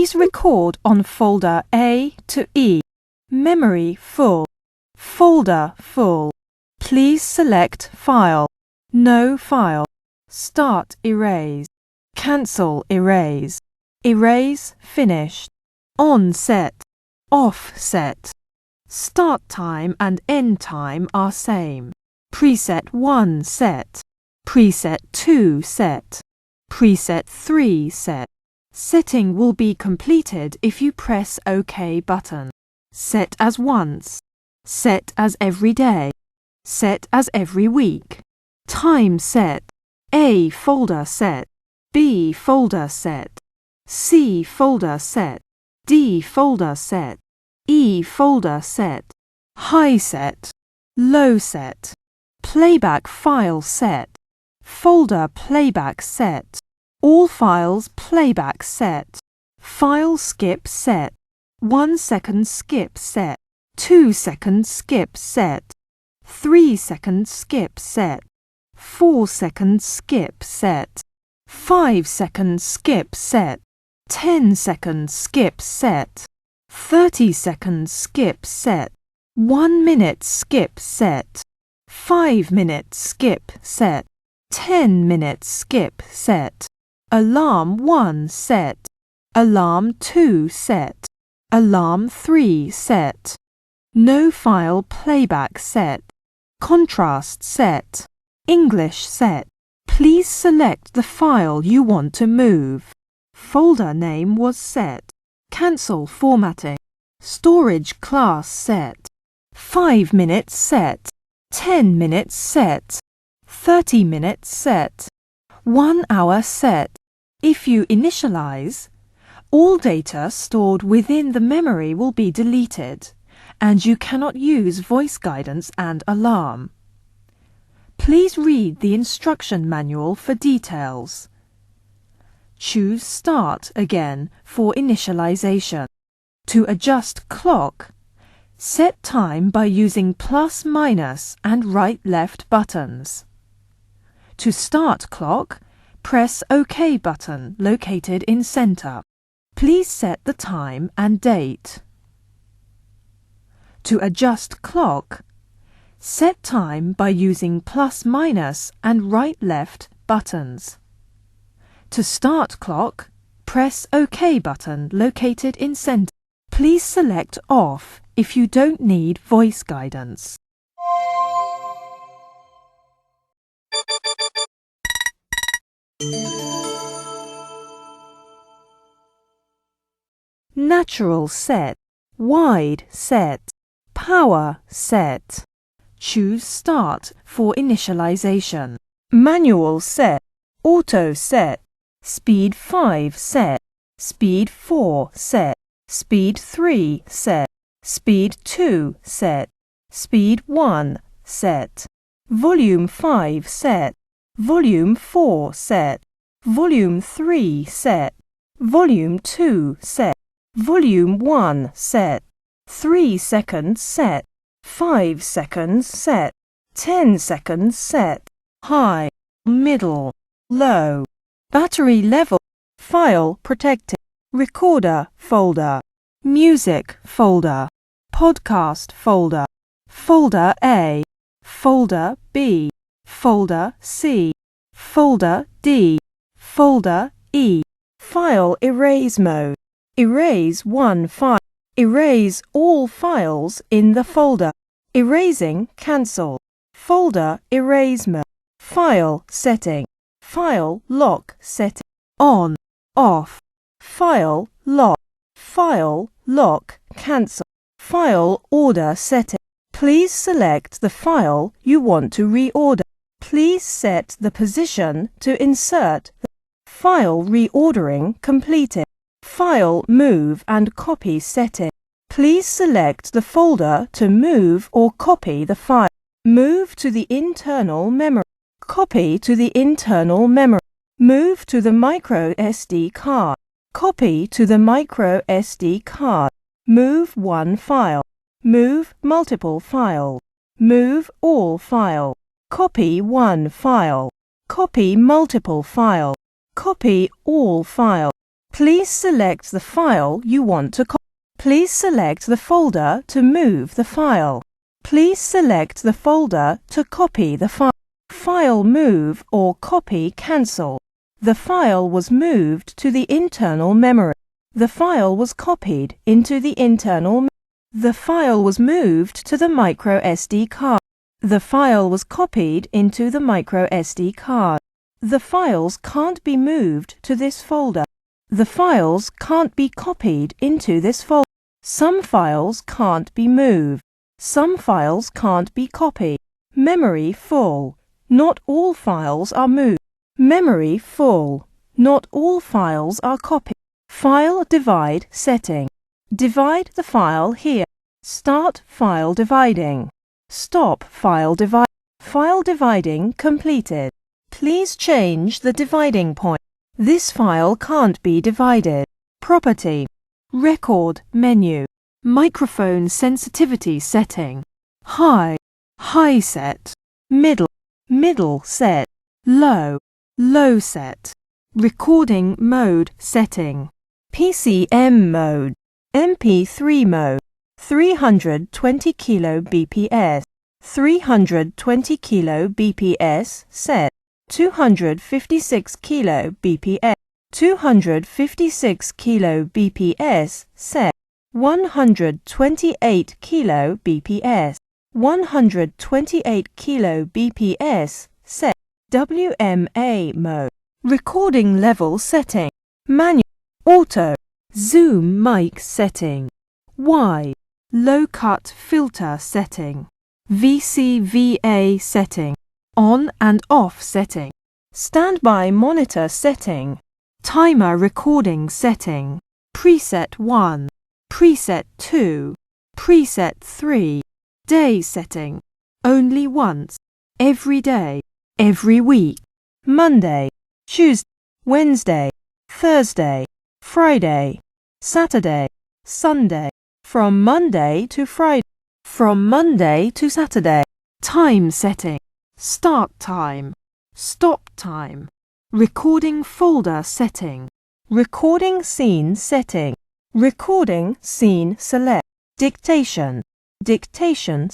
Please record on folder A to E. Memory full. Folder full. Please select File. No file. Start erase. Cancel erase. Erase finished. On set. Off set. Start time and end time are same. Preset 1 set. Preset 2 set. Preset 3 set. Setting will be completed if you press OK button. Set as once. Set as every day. Set as every week. Time set. A folder set. B folder set. C folder set. D folder set. E folder set. High set. Low set. Playback file set. Folder playback set. All files playback set. File skip set. 1 second skip set. 2 second skip set. 3 second skip set. 4 second skip set. 5 second skip set. 10 second skip set. 30 second skip set. 1 minute skip set. 5 minute skip set. 10 minute skip set. Alarm 1 set. Alarm 2 set. Alarm 3 set. No file playback set. Contrast set. English set. Please select the file you want to move. Folder name was set. Cancel formatting. Storage class set. 5 minutes set. 10 minutes set. 30 minutes set. 1 hour set. If you initialize, all data stored within the memory will be deleted, and you cannot use voice guidance and alarm. Please read the instruction manual for details. Choose Start again for initialization. To adjust clock, set time by using plus, minus, and right-left buttons. To start clock, press OK button located in center. Please set the time and date. To adjust clock, set time by using plus, minus, and right-left buttons. To start clock, press OK button located in center. Please select Off if you don't need voice guidance. Natural set. Wide set. Power set. Choose Start for initialization. Manual set. Auto set. Speed 5 set. Speed 4 set. Speed 3 set. Speed 2 set. Speed 1 set. Volume 5 set. Volume 4 set. Volume 3 set. Volume 2 set. Volume 1 set. 3 seconds set. 5 seconds set. 10 seconds set. High, middle, low. Battery level. File protected. Recorder folder. Music folder. Podcast folder. Folder A. Folder B. Folder C. Folder D. Folder E. File erase mode. Erase one file. Erase all files in the folder. Erasing cancel. Folder erase mode. File setting. File lock setting. On, off. File lock. File lock cancel. File order setting. Please select the file you want to reorder. Please set the position to insert. File reordering completed. File move and copy setting. Please select the folder to move or copy the file. Move to the internal memory. Copy to the internal memory. Move to the micro SD card. Copy to the micro SD card. Move one file. Move multiple files. Move all file. Copy one file. Copy multiple file. Copy all file. Please select the file you want to copy. Please select the folder to move the file. Please select the folder to copy the file. File move or copy cancel. The file was moved to the internal memory. The file was copied into the internal memory. The file was moved to the micro SD card. The file was copied into the micro SD card. The files can't be moved to this folder. The files can't be copied into this folder. Some files can't be moved. Some files can't be copied. Memory full. Not all files are moved. Memory full. Not all files are copied. File divide setting. Divide the file here. Start file dividing. Stop file divide. File dividing completed. Please change the dividing point. This file can't be divided. Property. Record menu. Microphone sensitivity setting. High. High set. Middle. Middle set. Low. Low set. Recording mode setting. PCM mode. MP3 mode. 320 kilo B.P.S. 320 kilo B.P.S. set. 256 kilo B.P.S. 256 kilo B.P.S. set. 128 kilo B.P.S. 128 kilo B.P.S. set. WMA mode. Recording level setting. Manual. Auto. Zoom mic setting. Y. Low cut filter setting. VCVA setting. On and off setting. Standby monitor setting. Timer recording setting. Preset 1. Preset 2. Preset 3. Day setting. Only once. Every day. Every week. Monday. Tuesday. Wednesday. Thursday. Friday. Saturday. Sunday. From Monday to Friday. From Monday to Saturday. Time setting. Start time. Stop time. Recording folder setting. Recording scene setting. Recording scene select. Dictation. Dictation.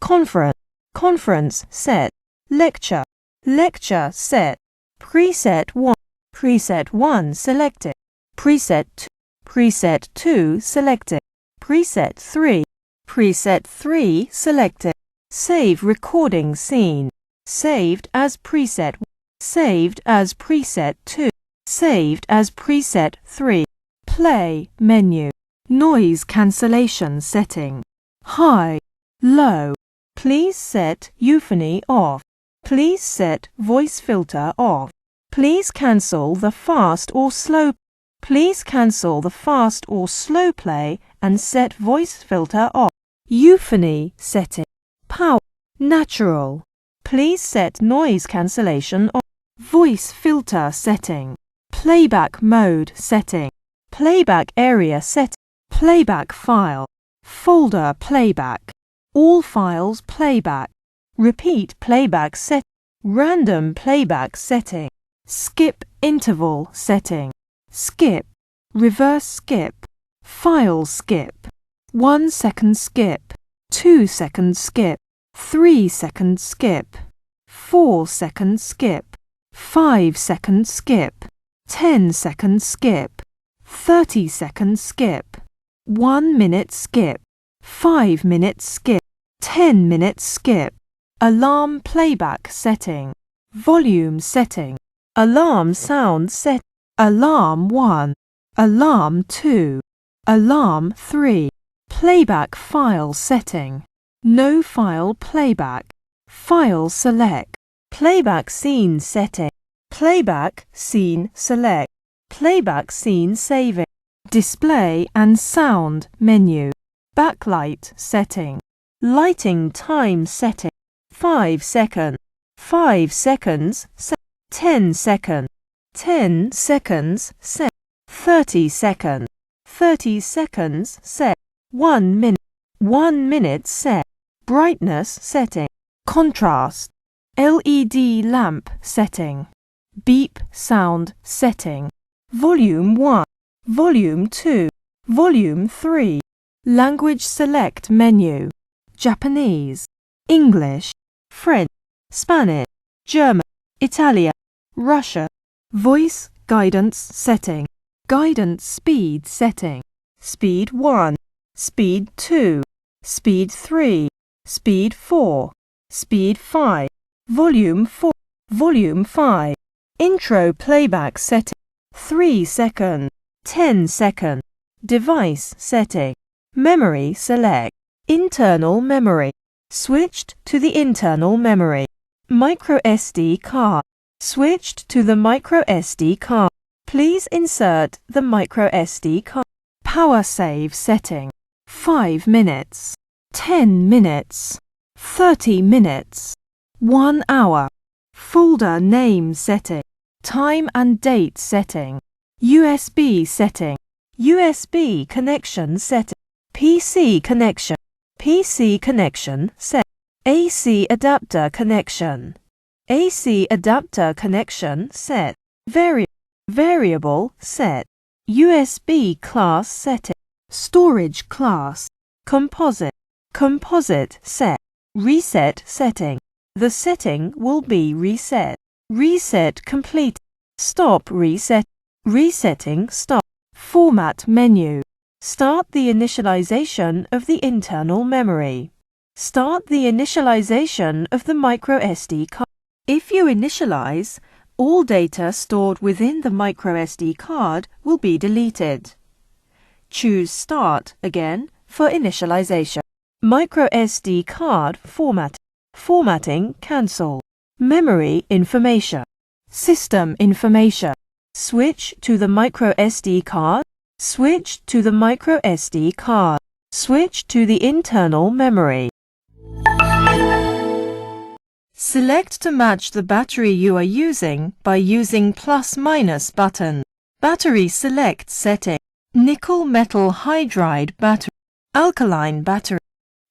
Conference. Conference set. Lecture. Lecture set. Preset 1. Preset 1 selected. Preset 2. Preset 2 selected. Preset 3. Preset 3 selected. Save recording scene. Saved as preset 1. Saved as preset 2. Saved as preset 3. Play menu. Noise cancellation setting. High. Low. Please set euphony off. Please set voice filter off. Please cancel the fast or slow. Please cancel the fast or slow play and set voice filter off. Euphony setting. Power. Natural. Please set noise cancellation off. Voice filter setting. Playback mode setting. Playback area setting. Playback file. Folder playback. All files playback. Repeat playback set. Random playback setting. Skip interval setting. Skip. Reverse skip. File skip. 1 second skip. 2 second skip. 3 second skip. 4 second skip. 5 second skip. 10 second skip. 30 second skip. 1 minute skip. 5 minute skip. 10 minute skip. Alarm playback setting. Volume setting. Alarm sound set. Alarm 1. Alarm 2. Alarm 3. Playback file setting. No file playback. File select. Playback scene setting. Playback scene select. Playback scene saving. Display and sound menu. Backlight setting. Lighting time setting. 5 seconds. 5 seconds set. 10 seconds. 10 seconds set. 30 seconds. 30 seconds set. 1 minute. 1 minute set. Brightness setting. Contrast. LED lamp setting. Beep sound setting. Volume 1. Volume 2, Volume 3. Language select menu. Japanese, English, French, Spanish, German, Italian, Russia. Voice guidance setting. Guidance speed setting. Speed 1, Speed 2, Speed 3, Speed 4, Speed 5, Volume 4, Volume 5. Intro playback setting. 3 seconds, 10 seconds. Device setting. Memory select. Internal memory. Switched to the internal memory. Micro SD card. Switched to the micro SD card. Please insert the micro SD card. Power save setting. 5 minutes, 10 minutes, 30 minutes, 1 hour. Folder name setting. Time and date setting. USB setting. USB connection setting. PC connection. PC connection set. AC adapter connection. AC adapter connection set. Variable set. USB class setting. Storage class. Composite set. Reset setting. The setting will be reset. Reset complete. Stop reset. Resetting stop. Format menu. Start the initialization of the internal memory. Start the initialization of the micro SD card. If you initialize, all data stored within the micro SD card will be deleted. Choose Start again for initialization. Micro SD card format. Formatting cancel. Memory information. System information. Switch to the micro SD card. Switch to the micro SD card. Switch to the internal memory. Select to match the battery you are using by using plus-minus button. Battery select setting. Nickel metal hydride battery. Alkaline battery.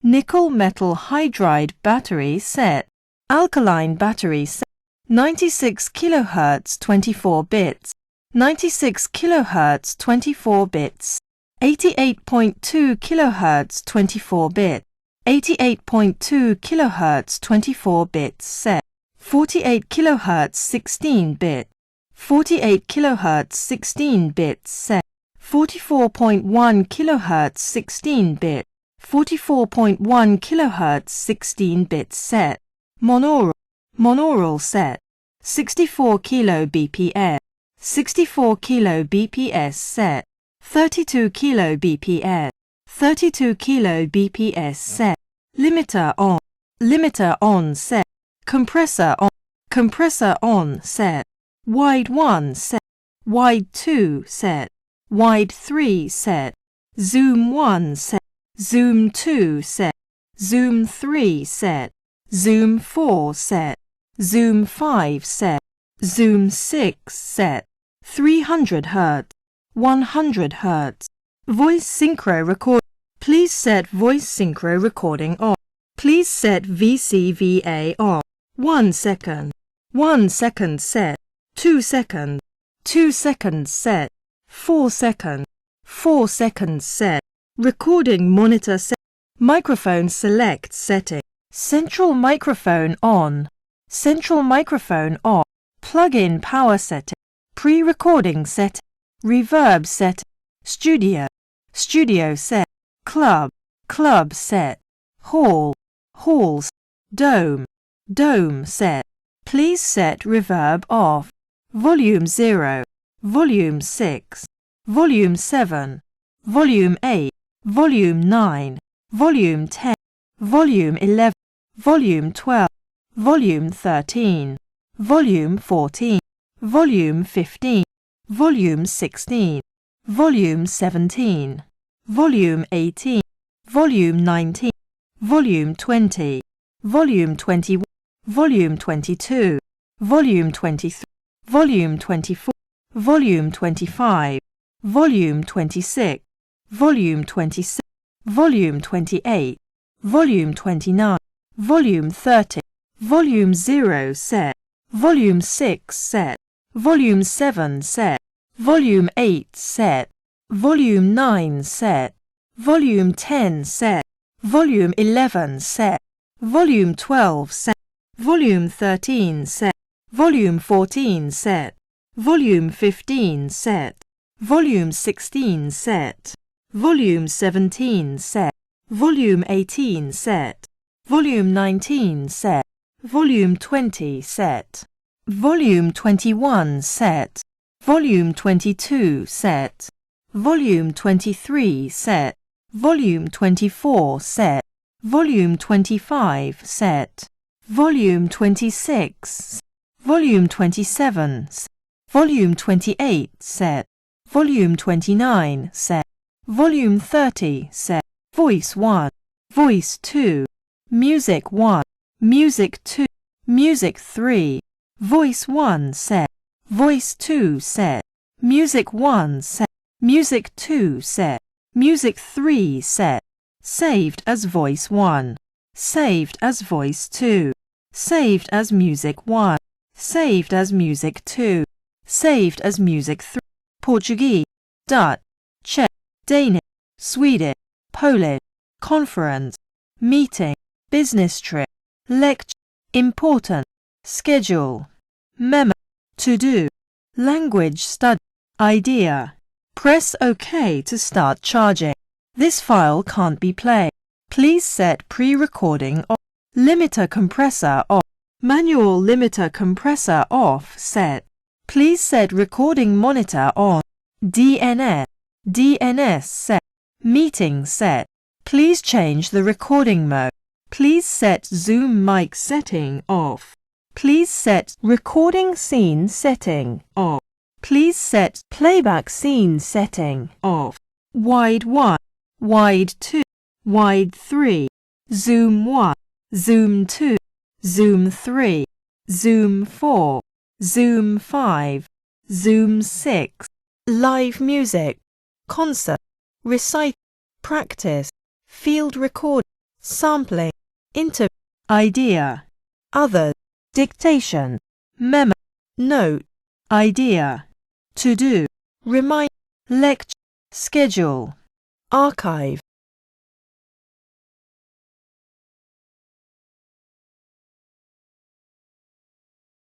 Nickel metal hydride battery set. Alkaline battery set. 96 kHz 24 bits. 96 kHz 24 bits. 88.2 kHz 24 bits. 88.2 kHz 24 bits set. 48 kHz 16 bit. 48 kHz 16 bits set. 44.1 kHz 16 bit. 44.1 kHz 16 bits set. Monaural set. 64 kBps. 64 kBps set. 32 kBps. 32 kBps set. Limiter on set. Compressor on set. Wide 1 set. Wide 2 set. Wide 3 set. Zoom 1 set. Zoom 2 set. Zoom 3 set. Zoom 4 set. Zoom 5 set. Zoom 6 set. 300 Hz. 100 Hz. Voice synchro record. Please set voice synchro recording on. Please set VCVA on. 1 second. 1 second set. 2 seconds. 2 seconds set. 4 seconds. 4 seconds set. Recording monitor set. Microphone select setting. Central microphone on. Central microphone on. Plug-in power setting. Pre-recording setting. Reverb setting. Studio set. Club set. Halls. Dome set. Please set reverb off. Volume 0. Volume 6. Volume 7. Volume 8. Volume 9. Volume 10. Volume 11. Volume 12. Volume 13. Volume 14. Volume 15. Volume 16. Volume 17. Volume 18. Volume 19. Volume 20. Volume 21. Volume 22. Volume 23. Volume 24. Volume 25. Volume 26. Volume 27. Volume 28. Volume 29. Volume 30. Volume 0 set. Volume 6 set. Volume 7 set. Volume 8 set. Volume 9 set, Volume 10 set, Volume 11 set, Volume 12 set, Volume 13 set, Volume 14 set, Volume 15 set, Volume 16 set, Volume 17 set, Volume 18 set, Volume 19 set, Volume 20 set, Volume 21 set, Volume 22 set, Volume 23 set, Volume 24 set, Volume 25 set, Volume 26, Volume 27, Volume 28 set, Volume 29 set, Volume 30 set, Voice 1, Voice 2, Music 1, Music 2, Music 3, Voice 1 set, Voice 2 set, Music 1 set, Music 2 set, Music 3 set, saved as Voice 1, saved as Voice 2, saved as Music 1, saved as Music 2, saved as Music 3, Portuguese, Dutch, Czech, Danish, Swedish, Polish, conference, meeting, business trip, lecture, important, schedule, memo, to do, language study, idea. Press OK to start charging. This file can't be played. Please set pre-recording off. Limiter compressor off. Manual limiter compressor off set. Please set recording monitor on. DNS set. Meeting set. Please change the recording mode. Please set zoom mic setting off. Please set recording scene setting off. Please set playback scene setting off. Wide 1, wide 2, wide 3, zoom 1, zoom 2, zoom 3, zoom 4, zoom 5, zoom 6. Live music, concert, recite, practice, field record, sampling, interview, idea, others, dictation, memo, note, idea, to do, remind, lecture, schedule, archive.